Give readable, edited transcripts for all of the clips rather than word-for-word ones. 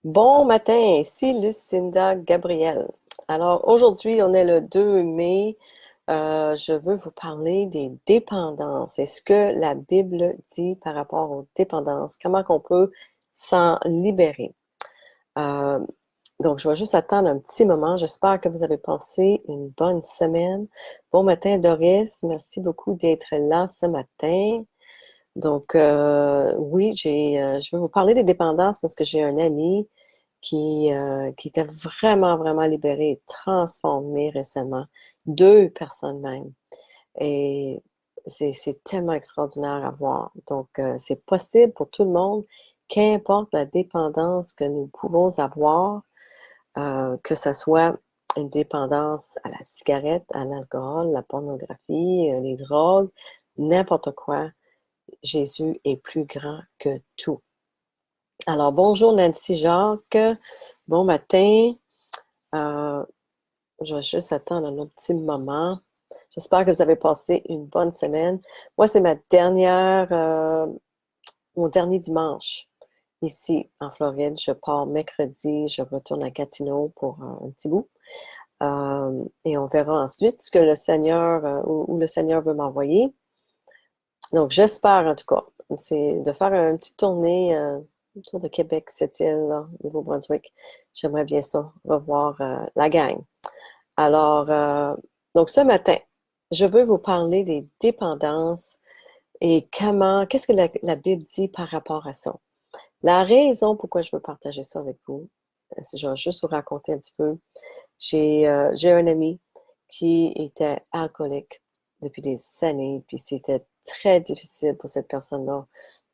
Bon matin, ici Lucinda Gabriel. Alors aujourd'hui, on est le 2 mai. Je veux vous parler des dépendances. Et ce que la Bible dit par rapport aux dépendances, comment qu'on peut s'en libérer. Euh, donc, je vais juste attendre un petit moment. J'espère que vous avez passé une bonne semaine. Bon matin, Doris. Merci beaucoup d'être là ce matin. Donc, oui, je vais vous parler des dépendances parce que j'ai un ami qui était vraiment, vraiment libéré et transformé récemment. Deux personnes même. Et c'est tellement extraordinaire à voir. Donc, c'est possible pour tout le monde, qu'importe la dépendance que nous pouvons avoir, que ce soit une dépendance à la cigarette, à l'alcool, la pornographie, les drogues, n'importe quoi. Jésus est plus grand que tout. Alors, bonjour Nancy Jacques. Bon matin. Euh, je vais juste attendre un autre petit moment. J'espère que vous avez passé une bonne semaine. Moi, c'est mon dernier dimanche ici en Floride. Je pars mercredi, je retourne à Gatineau pour un petit bout. Et on verra ensuite ce que le Seigneur, où le Seigneur veut m'envoyer. Donc, j'espère en tout cas, c'est de faire une petite tournée autour de Québec, cette île-là, Nouveau-Brunswick. J'aimerais bien ça, revoir la gang. Alors, donc ce matin, je veux vous parler des dépendances et qu'est-ce que la Bible dit par rapport à ça. La raison pourquoi je veux partager ça avec vous, je vais juste vous raconter un petit peu. J'ai un ami qui était alcoolique depuis des années, puis c'était très difficile pour cette personne-là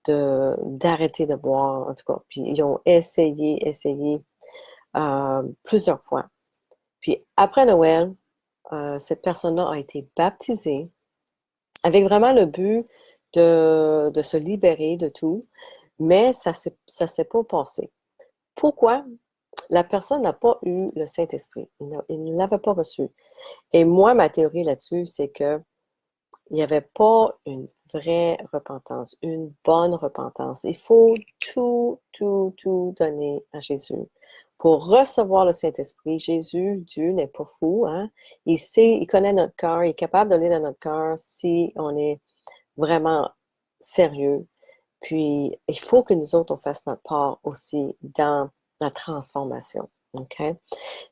d'arrêter de boire, en tout cas. Puis ils ont essayé plusieurs fois. Puis après Noël, cette personne-là a été baptisée avec vraiment le but de se libérer de tout, mais ça s'est pas passé. Pourquoi? La personne n'a pas eu le Saint-Esprit. Il ne l'avait pas reçu. Et moi, ma théorie là-dessus, c'est que il n'y avait pas une vraie repentance, une bonne repentance. Il faut tout donner à Jésus. Pour recevoir le Saint-Esprit, Jésus, Dieu n'est pas fou, hein? Il sait, il connaît notre cœur, il est capable de lire dans notre cœur si on est vraiment sérieux. Puis, il faut que nous autres, on fasse notre part aussi dans la transformation. OK?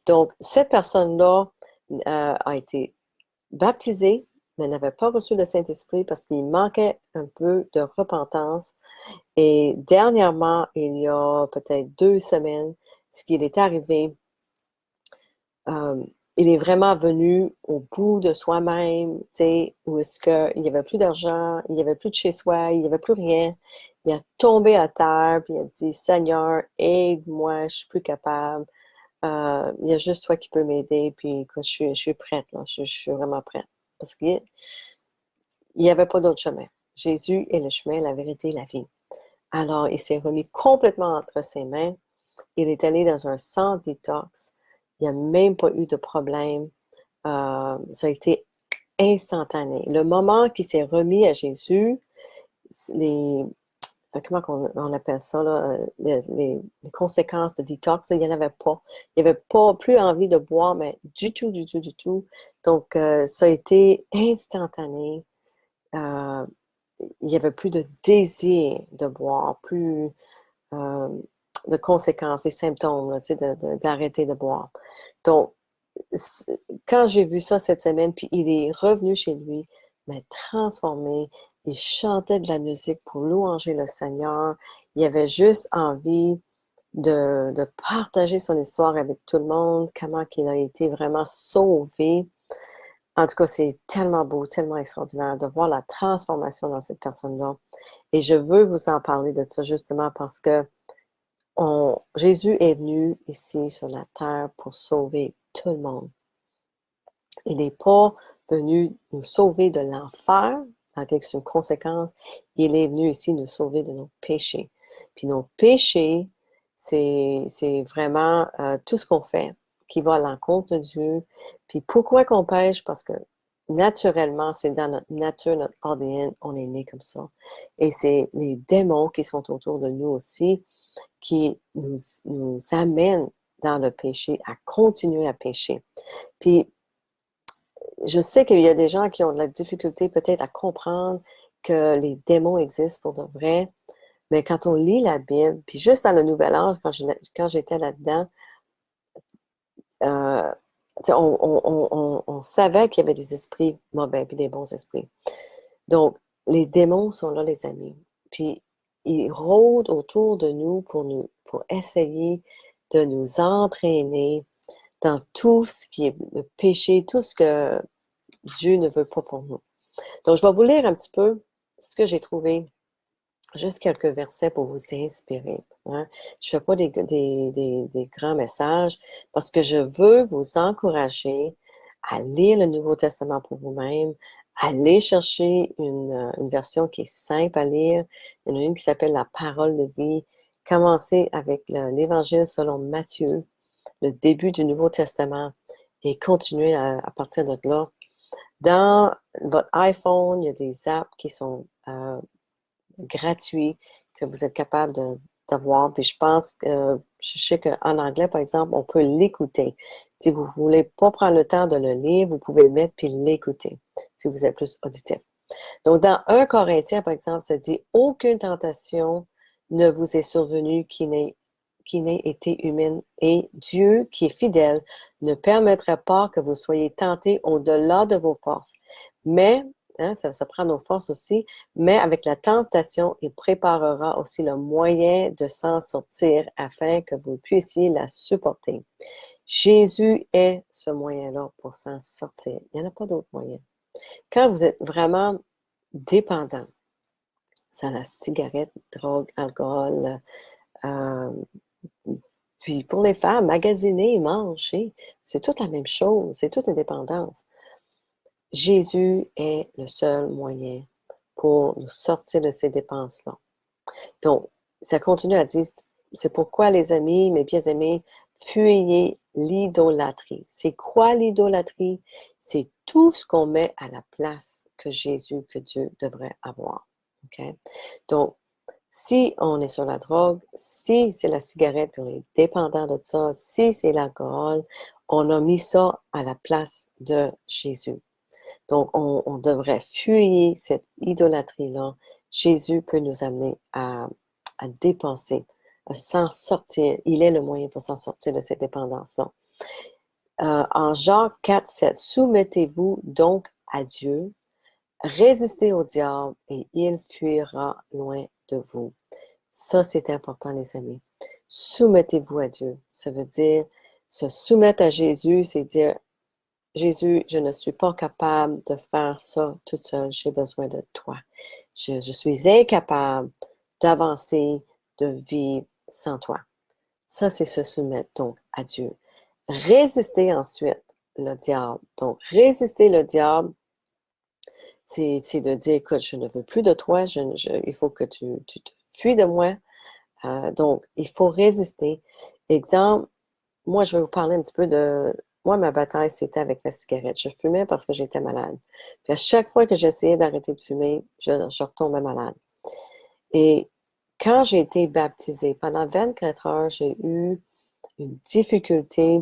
Donc, cette personne-là a été baptisé, mais n'avait pas reçu le Saint-Esprit parce qu'il manquait un peu de repentance. Et dernièrement, il y a peut-être 2 semaines, ce qui est arrivé, euh, il est vraiment venu au bout de soi-même, tu sais, où est-ce qu'il n'y avait plus d'argent, il n'y avait plus de chez soi, il n'y avait plus rien. Il a tombé à terre, puis il a dit, Seigneur, aide-moi, je suis plus capable. Il y a juste toi qui peux m'aider, puis écoute, je suis prête, là, je suis vraiment prête. Parce qu'il n'y avait pas d'autre chemin. Jésus est le chemin, la vérité, la vie. Alors, il s'est remis complètement entre ses mains. Il est allé dans un centre détox. Il n'y a même pas eu de problème. Ça a été instantané. Le moment qu'il s'est remis à Jésus, les, comment on appelle ça, là, les conséquences de détox, il n'y en avait pas. Il n'y avait pas plus envie de boire, mais du tout, du tout, du tout. Donc, ça a été instantané. Euh, il n'y avait plus de désir de boire, plus euh, de conséquences et symptômes là, d'arrêter de boire. Donc, quand j'ai vu ça cette semaine, puis il est revenu chez lui, mais transformé, il chantait de la musique pour louanger le Seigneur, il avait juste envie de partager son histoire avec tout le monde, comment il a été vraiment sauvé. En tout cas, c'est tellement beau, tellement extraordinaire de voir la transformation dans cette personne-là. Et je veux vous en parler de ça justement parce que Jésus est venu ici sur la terre pour sauver tout le monde. Il n'est pas venu nous sauver de l'enfer, avec c'est une conséquence. Il est venu ici nous sauver de nos péchés. Puis nos péchés, c'est vraiment tout ce qu'on fait qui va à l'encontre de Dieu. Puis pourquoi qu'on pêche? Parce que naturellement, c'est dans notre nature, notre ADN, on est né comme ça. Et c'est les démons qui sont autour de nous aussi qui nous amène dans le péché, à continuer à pécher. Puis, je sais qu'il y a des gens qui ont de la difficulté peut-être à comprendre que les démons existent pour de vrai, mais quand on lit la Bible, puis juste dans le Nouvel Âge, quand j'étais là-dedans, euh, on savait qu'il y avait des esprits mauvais puis des bons esprits. Donc, les démons sont là, les amis. Puis, ils rôdent autour de nous pour essayer de nous entraîner dans tout ce qui est le péché, tout ce que Dieu ne veut pas pour nous. Donc, je vais vous lire un petit peu ce que j'ai trouvé, juste quelques versets pour vous inspirer. Hein. Je ne fais pas des grands messages parce que je veux vous encourager à lire le Nouveau Testament pour vous-même, aller chercher une version qui est simple à lire. Il y en a une qui s'appelle La Parole de vie. Commencez avec l'Évangile selon Matthieu, le début du Nouveau Testament, et continuez à partir de là. Dans votre iPhone, il y a des apps qui sont gratuits que vous êtes capable d'avoir. Puis je pense que, je sais qu'en anglais, par exemple, on peut l'écouter. Si vous ne voulez pas prendre le temps de le lire, vous pouvez le mettre puis l'écouter, si vous êtes plus auditif. Donc, dans 1 Corinthiens, par exemple, ça dit « Aucune tentation ne vous est survenue qui n'ait été humaine, et Dieu, qui est fidèle, ne permettra pas que vous soyez tentés au-delà de vos forces. Mais, hein, ça prend nos forces aussi, mais avec la tentation, il préparera aussi le moyen de s'en sortir afin que vous puissiez la supporter. » Jésus est ce moyen-là pour s'en sortir. Il n'y en a pas d'autre moyen. Quand vous êtes vraiment dépendant, c'est la cigarette, drogue, alcool, puis pour les femmes, magasiner, manger, c'est toute la même chose, c'est toute une dépendance. Jésus est le seul moyen pour nous sortir de ces dépenses-là. Donc, ça continue à dire, c'est pourquoi les amis, mes bien-aimés, fuyez l'idolâtrie. C'est quoi l'idolâtrie? C'est tout ce qu'on met à la place que Jésus, que Dieu devrait avoir. Okay? Donc, si on est sur la drogue, si c'est la cigarette, puis on est dépendant de ça, si c'est l'alcool, on a mis ça à la place de Jésus. Donc, on devrait fuir cette idolâtrie-là. Jésus peut nous amener à dépenser, à s'en sortir. Il est le moyen pour s'en sortir de cette dépendance-là. En Jacques 4, 7, soumettez-vous donc à Dieu, résistez au diable et il fuira loin de vous. Ça, c'est important, les amis. Soumettez-vous à Dieu. Ça veut dire se soumettre à Jésus, c'est dire Jésus, je ne suis pas capable de faire ça toute seule. J'ai besoin de toi. Je suis incapable d'avancer, de vivre sans toi. Ça, c'est se soumettre donc à Dieu. Résister ensuite le diable. Donc, résister le diable, c'est de dire, écoute, je ne veux plus de toi, il faut que tu te fuis de moi. Donc, il faut résister. Exemple, moi, je vais vous parler un petit peu de... Moi, ma bataille, c'était avec la cigarette. Je fumais parce que j'étais malade. Puis à chaque fois que j'essayais d'arrêter de fumer, je retombais malade. Et quand j'ai été baptisée, pendant 24 heures, j'ai eu une difficulté.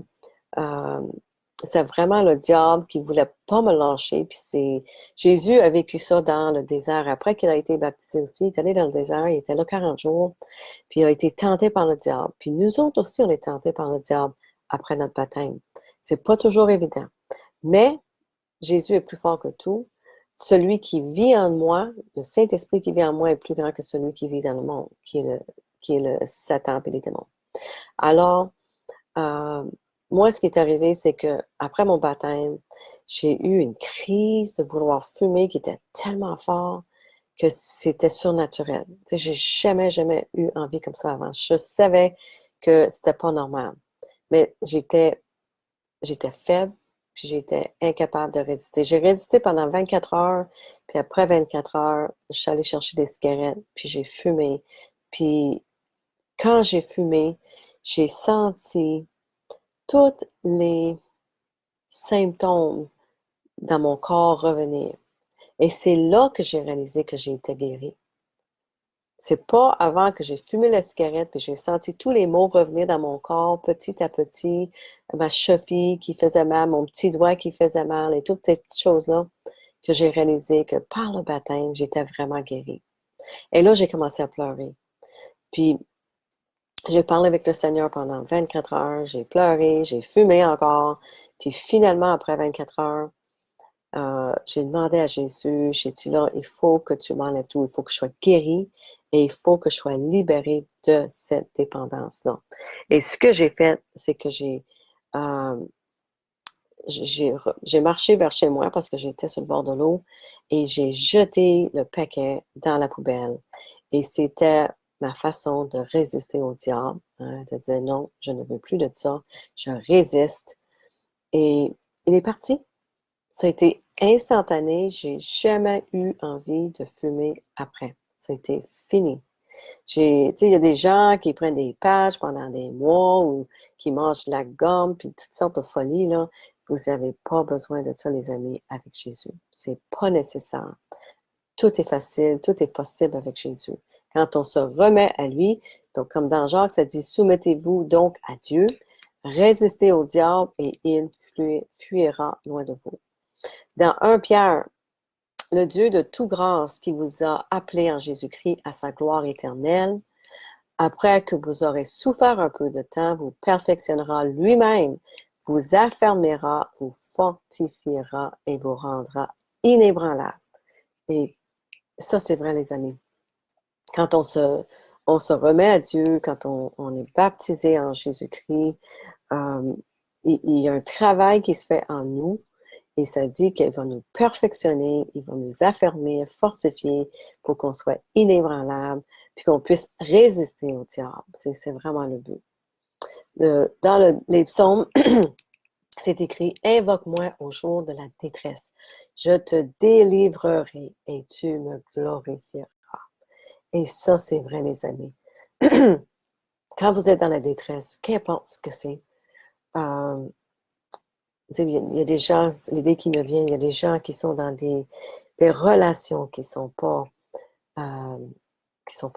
C'est vraiment le diable qui voulait pas me lâcher. Puis Jésus a vécu ça dans le désert. Après qu'il a été baptisé aussi, il est allé dans le désert, il était là 40 jours, puis il a été tenté par le diable. Puis nous autres aussi, on est tentés par le diable après notre baptême. C'est pas toujours évident. Mais Jésus est plus fort que tout. Celui qui vit en moi, le Saint-Esprit qui vit en moi est plus grand que celui qui vit dans le monde, qui est le Satan et les démons. Alors, moi, ce qui est arrivé, c'est que après mon baptême, j'ai eu une crise de vouloir fumer qui était tellement fort que c'était surnaturel. Tu sais, j'ai jamais eu envie comme ça avant. Je savais que c'était pas normal. Mais j'étais faible, puis j'étais incapable de résister. J'ai résisté pendant 24 heures, puis après 24 heures, je suis allée chercher des cigarettes, puis j'ai fumé. Puis quand j'ai fumé, j'ai senti tous les symptômes dans mon corps revenir. Et c'est là que j'ai réalisé que j'ai été guérie. C'est pas avant que j'ai fumé la cigarette, puis j'ai senti tous les mots revenir dans mon corps petit à petit, ma cheville qui faisait mal, mon petit doigt qui faisait mal, et toutes ces petites choses-là, que j'ai réalisé que par le baptême, j'étais vraiment guérie. Et là, j'ai commencé à pleurer. Puis, j'ai parlé avec le Seigneur pendant 24 heures, j'ai pleuré, j'ai fumé encore, puis finalement, après 24 heures, j'ai demandé à Jésus, j'ai dit là, il faut que tu m'enlèves tout, il faut que je sois guérie et il faut que je sois libérée de cette dépendance-là. Et ce que j'ai fait, c'est que euh, j'ai marché vers chez moi parce que j'étais sur le bord de l'eau et j'ai jeté le paquet dans la poubelle. Et c'était ma façon de résister au diable, hein, de dire non, je ne veux plus de ça, je résiste. Et il est parti. Ça a été instantané, j'ai jamais eu envie de fumer après. Ça a été fini. Tu sais, il y a des gens qui prennent des patchs pendant des mois ou qui mangent de la gomme, puis toutes sortes de folies, là. Vous n'avez pas besoin de ça, les amis, avec Jésus. C'est pas nécessaire. Tout est facile, tout est possible avec Jésus. Quand on se remet à lui, donc comme dans Jacques, ça dit, soumettez-vous donc à Dieu, résistez au diable et il fuira loin de vous. Dans 1 Pierre, le Dieu de toute grâce qui vous a appelé en Jésus-Christ à sa gloire éternelle, après que vous aurez souffert un peu de temps, vous perfectionnera lui-même, vous affermira, vous fortifiera et vous rendra inébranlable. Et ça, c'est vrai, les amis. Quand on se remet à Dieu, quand on est baptisé en Jésus-Christ, il y a un travail qui se fait en nous. Et ça dit qu'il va nous perfectionner, il va nous affermir, fortifier pour qu'on soit inébranlable, puis qu'on puisse résister au diable. C'est vraiment le but. Dans les psaumes, c'est écrit « Invoque-moi au jour de la détresse. Je te délivrerai et tu me glorifieras. » Et ça, c'est vrai, les amis. Quand vous êtes dans la détresse, qu'importe ce que c'est, il y a des gens, l'idée qui me vient, il y a des gens qui sont dans des relations qui sont pas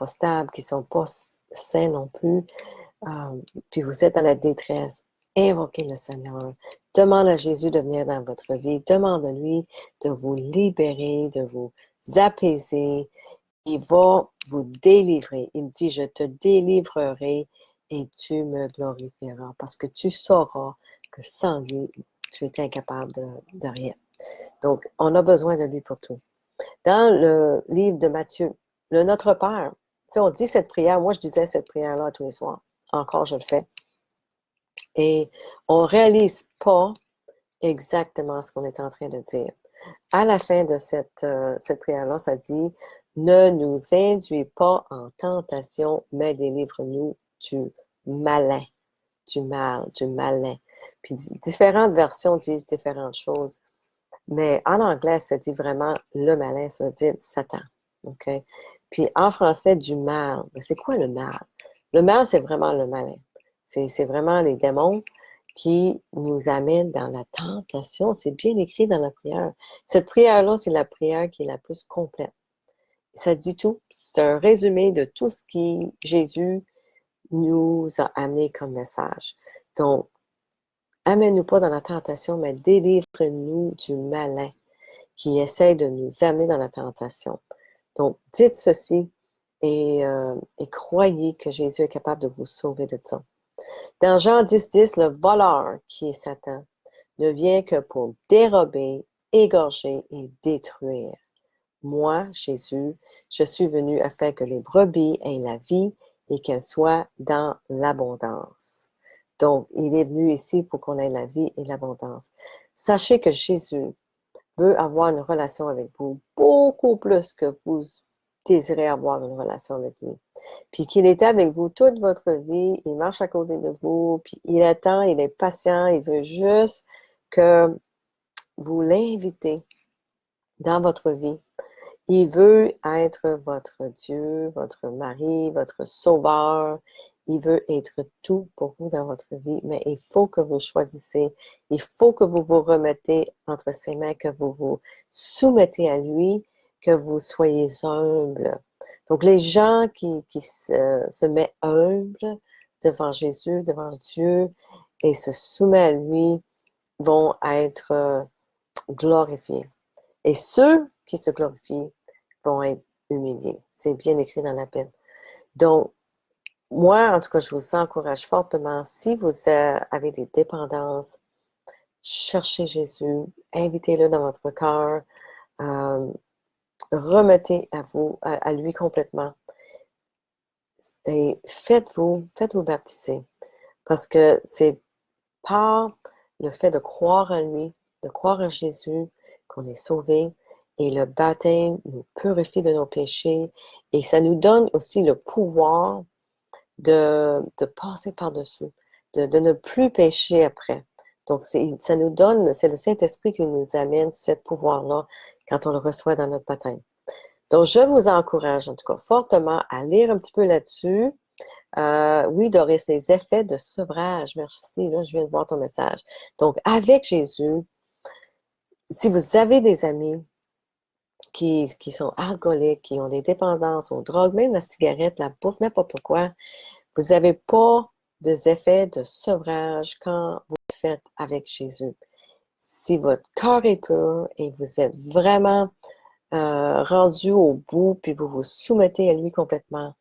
stables, qui sont pas saines non plus. Puis vous êtes dans la détresse. Invoquez le Seigneur. Demande à Jésus de venir dans votre vie. Demande à lui de vous libérer, de vous apaiser. Il va vous délivrer. Il dit, je te délivrerai et tu me glorifieras. Parce que tu sauras que sans lui, tu es incapable de rien. Donc, on a besoin de lui pour tout. Dans le livre de Matthieu, le Notre Père, tu sais, on dit cette prière, moi je disais cette prière-là tous les soirs, encore je le fais, et on ne réalise pas exactement ce qu'on est en train de dire. À la fin de cette prière-là, ça dit « Ne nous induis pas en tentation, mais délivre-nous du malin. » Du mal, du malin. Puis différentes versions disent différentes choses. Mais en anglais, ça dit vraiment le malin, ça veut dire Satan. OK? Puis en français, du mal. Mais c'est quoi le mal? Le mal, c'est vraiment le malin. C'est vraiment les démons qui nous amènent dans la tentation. C'est bien écrit dans la prière. Cette prière-là, c'est la prière qui est la plus complète. Ça dit tout. C'est un résumé de tout ce qui Jésus nous a amené comme message. Donc, amène-nous pas dans la tentation, mais délivre-nous du malin qui essaie de nous amener dans la tentation. Donc, dites ceci et croyez que Jésus est capable de vous sauver de ça. Dans Jean 10, le voleur, qui est Satan, ne vient que pour dérober, égorger et détruire. Moi, Jésus, je suis venu afin que les brebis aient la vie et qu'elles soient dans l'abondance. Donc, il est venu ici pour qu'on ait la vie et l'abondance. Sachez que Jésus veut avoir une relation avec vous beaucoup plus que vous désirez avoir une relation avec lui. Puis qu'il est avec vous toute votre vie, il marche à côté de vous, puis il attend, il est patient, il veut juste que vous l'invitez dans votre vie. Il veut être votre Dieu, votre mari, votre sauveur. Il veut être tout pour vous dans votre vie, mais il faut que vous choisissez. Il faut que vous vous remettez entre ses mains, que vous vous soumettez à lui, que vous soyez humble. Donc, les gens qui se mettent humbles devant Jésus, devant Dieu, et se soumettent à lui, vont être glorifiés. Et ceux qui se glorifient vont être humiliés. C'est bien écrit dans la Bible. Donc, moi, en tout cas, je vous encourage fortement, si vous avez des dépendances, cherchez Jésus, invitez-le dans votre cœur, remettez à lui complètement et faites-vous baptiser. Parce que c'est par le fait de croire en lui, de croire en Jésus, qu'on est sauvé, et le baptême nous purifie de nos péchés, et ça nous donne aussi le pouvoir de passer par-dessus, de ne plus pécher après. Donc, ça nous donne, c'est le Saint-Esprit qui nous amène ce pouvoir-là quand on le reçoit dans notre baptême. Donc, je vous encourage, en tout cas, fortement à lire un petit peu là-dessus. Oui, Doris, les effets de sevrage. Merci, là, je viens de voir ton message. Donc, avec Jésus, si vous avez des amis qui sont alcooliques, qui ont des dépendances aux drogues, même la cigarette, la bouffe, n'importe quoi, vous n'avez pas des effets de sevrage quand vous le faites avec Jésus. Si votre cœur est pur et vous êtes vraiment rendu au bout, puis vous vous soumettez à lui complètement,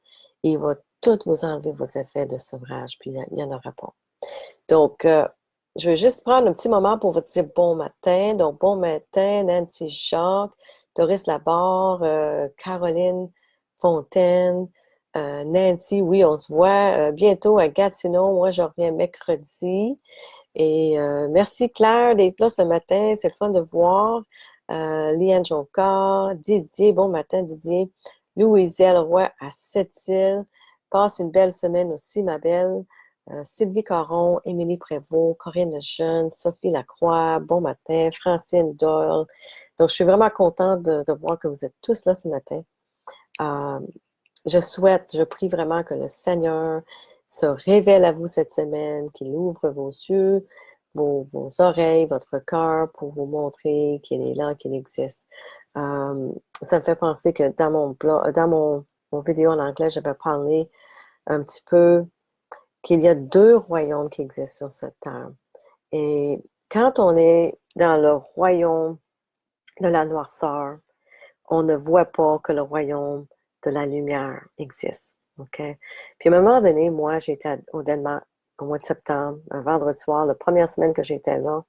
il va tout vous enlever vos effets de sevrage, puis il n'y en aura pas. Donc, je vais juste prendre un petit moment pour vous dire bon matin. Donc, bon matin, Nancy Jacques, Doris Labarre, Caroline Fontaine, Nancy, oui, on se voit bientôt à Gatineau. Moi, je reviens mercredi. Et merci Claire d'être là ce matin. C'est le fun de voir. Liane Jonca, Didier, bon matin Didier. Louisielle Roy à Sept-Îles. Passe une belle semaine aussi, ma belle. Sylvie Caron, Émilie Prévost, Corinne Lejeune, Sophie Lacroix, bon matin, Francine Doyle. Donc, je suis vraiment contente de voir que vous êtes tous là ce matin. Je prie vraiment que le Seigneur se révèle à vous cette semaine, qu'il ouvre vos yeux, vos oreilles, votre cœur pour vous montrer qu'il est là, qu'il existe. Ça me fait penser que dans mon vidéo en anglais, j'avais parlé un petit peu qu'il y a deux royaumes qui existent sur cette terre. Et quand on est dans le royaume de la noirceur, on ne voit pas que le royaume de la lumière existe. OK? Puis à un moment donné, moi, j'étais au Danemark au mois de septembre, un vendredi soir, la première semaine que j'étais là,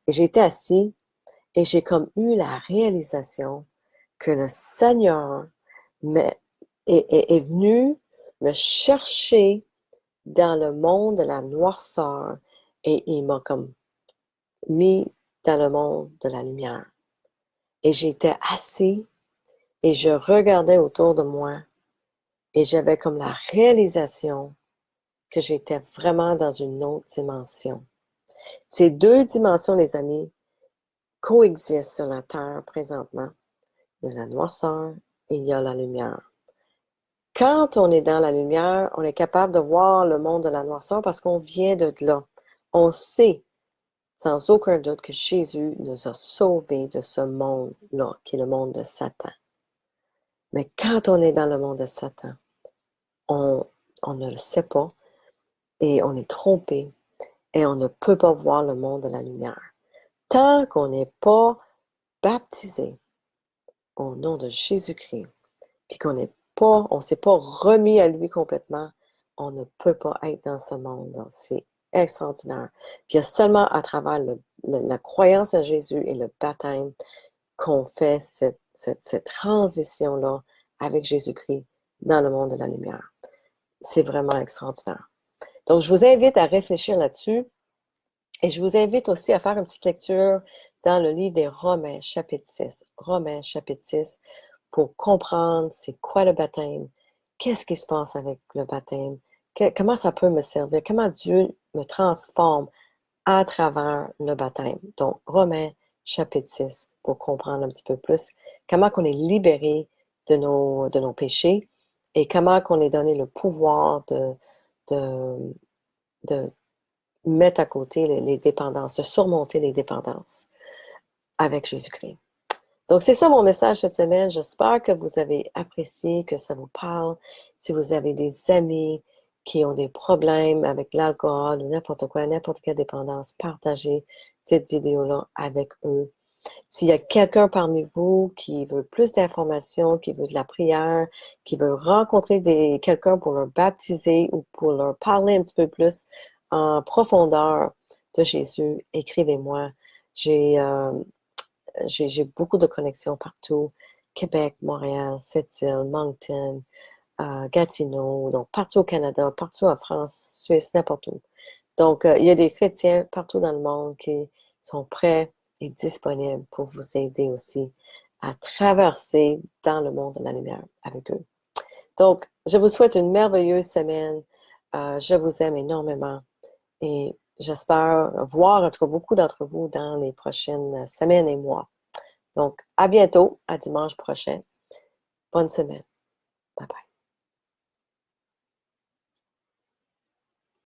et j'étais assis et j'ai comme eu la réalisation que le Seigneur est venu me chercher dans le monde de la noirceur et il m'a comme mis dans le monde de la lumière. Et j'étais assis et je regardais autour de moi et j'avais comme la réalisation que j'étais vraiment dans une autre dimension. Ces deux dimensions, les amis, coexistent sur la Terre présentement. Il y a la noirceur et il y a la lumière. Quand on est dans la lumière, on est capable de voir le monde de la noirceur parce qu'on vient de là. On sait sans aucun doute que Jésus nous a sauvés de ce monde-là, qui est le monde de Satan. Mais quand on est dans le monde de Satan, on ne le sait pas et on est trompé et on ne peut pas voir le monde de la lumière. Tant qu'on n'est pas baptisé au nom de Jésus-Christ, puis qu'on on ne s'est pas remis à lui complètement, on ne peut pas être dans ce monde. C'est extraordinaire. Puis il y a seulement à travers la croyance en Jésus et le baptême qu'on fait cette transition-là avec Jésus-Christ dans le monde de la lumière. C'est vraiment extraordinaire. Donc, je vous invite à réfléchir là-dessus et je vous invite aussi à faire une petite lecture dans le livre des Romains, chapitre 6. Romains, chapitre 6, pour comprendre c'est quoi le baptême, qu'est-ce qui se passe avec le baptême, comment ça peut me servir, comment Dieu me transforme à travers le baptême. Donc, Romains, chapitre 6, pour comprendre un petit peu plus comment on est libéré de nos péchés et comment on est donné le pouvoir de mettre à côté les dépendances, de surmonter les dépendances avec Jésus-Christ. Donc, c'est ça mon message cette semaine. J'espère que vous avez apprécié, que ça vous parle. Si vous avez des amis qui ont des problèmes avec l'alcool ou n'importe quoi, n'importe quelle dépendance, partagez cette vidéo-là avec eux. S'il y a quelqu'un parmi vous qui veut plus d'informations, qui veut de la prière, qui veut rencontrer quelqu'un pour leur baptiser ou pour leur parler un petit peu plus en profondeur de Jésus, écrivez-moi. J'ai beaucoup de connexions partout. Québec, Montréal, Sept-Îles, Moncton, Gatineau, donc partout au Canada, partout en France, Suisse, n'importe où. Donc, il y a des chrétiens partout dans le monde qui sont prêts et disponibles pour vous aider aussi à traverser dans le monde de la lumière avec eux. Donc, je vous souhaite une merveilleuse semaine. Je vous aime énormément et j'espère voir en tout cas beaucoup d'entre vous dans les prochaines semaines et mois. Donc, à bientôt, à dimanche prochain. Bonne semaine. Bye bye.